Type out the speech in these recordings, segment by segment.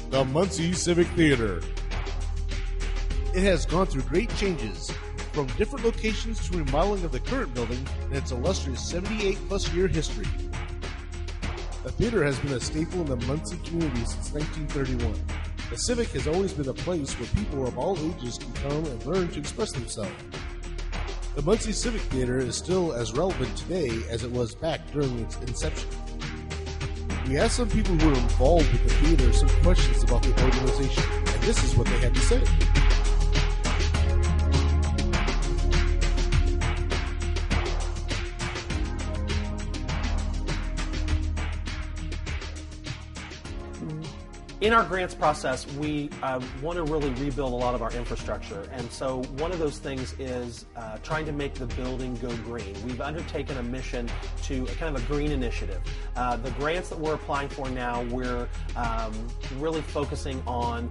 The Muncie Civic Theater. It has gone through great changes, from different locations to remodeling of the current building and its illustrious 78-plus year history. The theater has been a staple in the Muncie community since 1931. The Civic has always been a place where people of all ages can come and learn to express themselves. The Muncie Civic Theater is still as relevant today as it was back during its inception. We asked some people who were involved with the theater some questions about the organization, and this is what they had to say. In our grants process, we want to really rebuild a lot of our infrastructure, and so one of those things is trying to make the building go green. We've undertaken a mission to kind of a green initiative. The grants that we're applying for now, we're really focusing on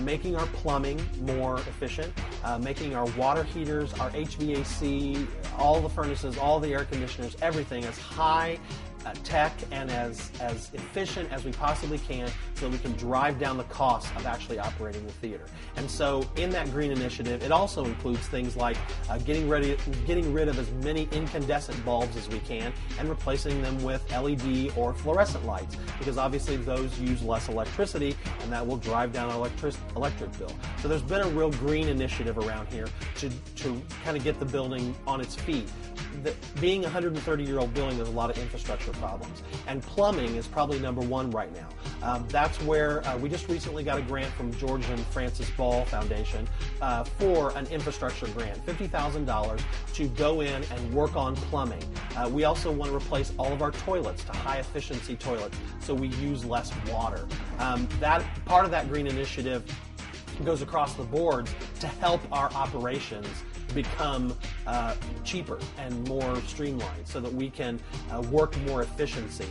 making our plumbing more efficient, making our water heaters, our HVAC, all the furnaces, all the air conditioners, everything as high tech and as efficient as we possibly can so that we can drive down the cost of actually operating the theater. And so in that green initiative, it also includes things like getting rid of as many incandescent bulbs as we can and replacing them with LED or fluorescent lights, because obviously those use less electricity and that will drive down our electric bill. So there's been a real green initiative around here to kind of get the building on its feet. Being a 130-year-old building, there's a lot of infrastructure problems, and plumbing is probably number one right now. That's where we just recently got a grant from George and Francis Ball Foundation for an infrastructure grant, $50,000 to go in and work on plumbing. We also want to replace all of our toilets to high-efficiency toilets so we use less water. That part of that green initiative goes across the boards to help our operations become cheaper and more streamlined so that we can work more efficiency.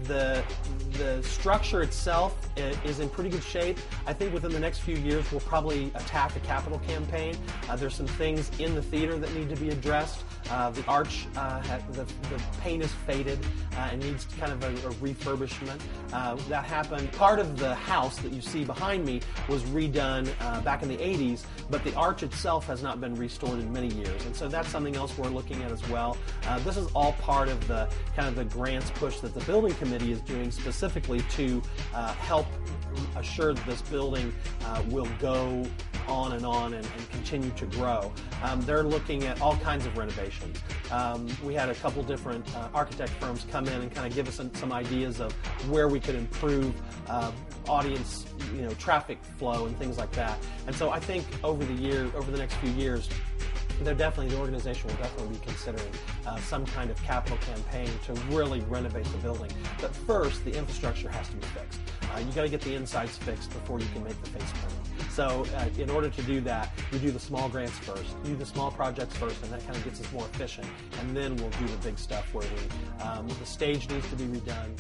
The structure itself is in pretty good shape. I think within the next few years we'll probably attack a capital campaign. There's some things in the theater that need to be addressed. The arch, the paint is faded and needs kind of a refurbishment. That happened. Part of the house that you see behind me was redone back in the 80s, but the arch itself has not been restored in many years, and so that's something else we're looking at as well. This is all part of the kind of the grants push that the building committee is doing specifically to help assure that this building will go on and continue to grow. They're looking at all kinds of renovations. We had a couple different architect firms come in and kind of give us some ideas of where we could improve audience, traffic flow and things like that. And so I think over the next few years, the organization will definitely be considering some kind of capital campaign to really renovate the building. But first, the infrastructure has to be fixed. You got to get the insides fixed before you can make the face painting. So in order to do that, we do the small grants first, do the small projects first, and that kind of gets us more efficient. And then we'll do the big stuff where the stage needs to be redone.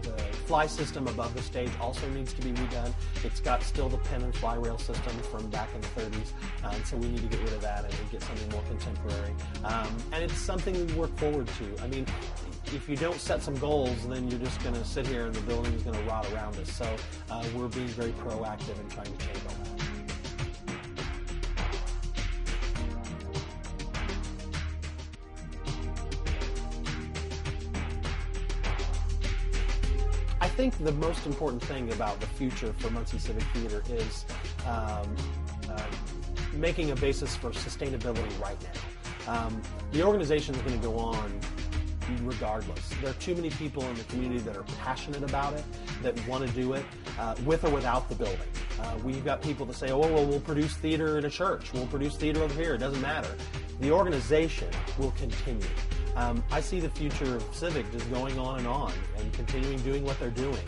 The fly system above the stage also needs to be redone. It's got still the pin and fly rail system from back in the 30s, so we need to get rid of that and get something more contemporary. And it's something we work forward to. I mean, if you don't set some goals, then you're just going to sit here and the building is going to rot around us. So we're being very proactive in trying to change all that. I think the most important thing about the future for Muncie Civic Theater is making a basis for sustainability right now. The organization is going to go on regardless. There are too many people in the community that are passionate about it, that want to do it, with or without the building. We've got people that say, oh, well, we'll produce theater in a church, we'll produce theater over here, it doesn't matter. The organization will continue. I see the future of Civic just going on and continuing doing what they're doing.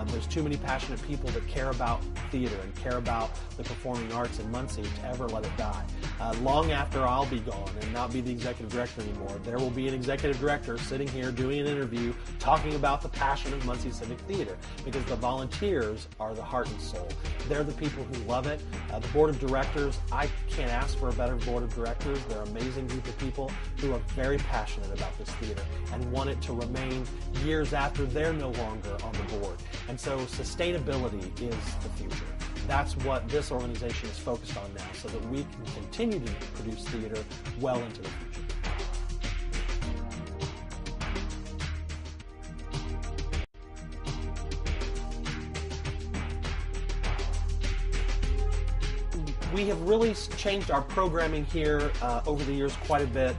There's too many passionate people that care about theater and care about the performing arts in Muncie to ever let it die. Long after I'll be gone and not be the executive director anymore, there will be an executive director sitting here doing an interview talking about the passion of Muncie Civic Theater, because the volunteers are the heart and soul. They're the people who love it. The board of directors, I can't ask for a better board of directors. They're an amazing group of people who are very passionate about this theater and want it to remain years after they're no longer on the board. And so sustainability is the future. That's what this organization is focused on now, so that we can continue to produce theater well into the future. We have really changed our programming here over the years quite a bit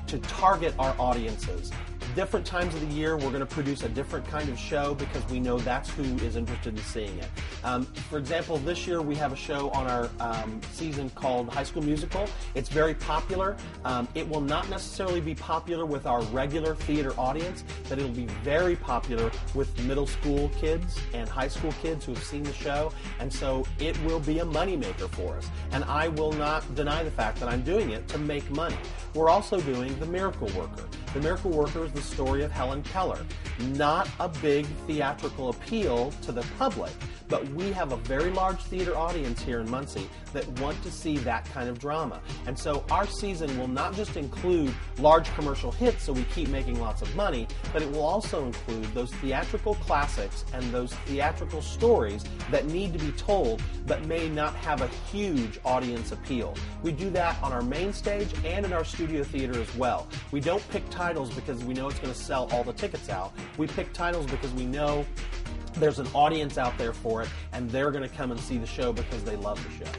to target our audiences. Different times of the year, we're going to produce a different kind of show because we know that's who is interested in seeing it. For example, this year we have a show on our season called High School Musical. It's very popular. It will not necessarily be popular with our regular theater audience, but it'll be very popular with middle school kids and high school kids who have seen the show, and so it will be a moneymaker for us. And I will not deny the fact that I'm doing it to make money. We're also doing The Miracle Worker. The Miracle Worker is the story of Helen Keller. Not a big theatrical appeal to the public, but we have a very large theater audience here in Muncie that want to see that kind of drama. And so our season will not just include large commercial hits so we keep making lots of money, but it will also include those theatrical classics and those theatrical stories that need to be told but may not have a huge audience appeal. We do that on our main stage and in our studio theater as well. We don't pick titles because we know it's going to sell all the tickets out. We pick titles because we know there's an audience out there for it, and they're going to come and see the show because they love the show.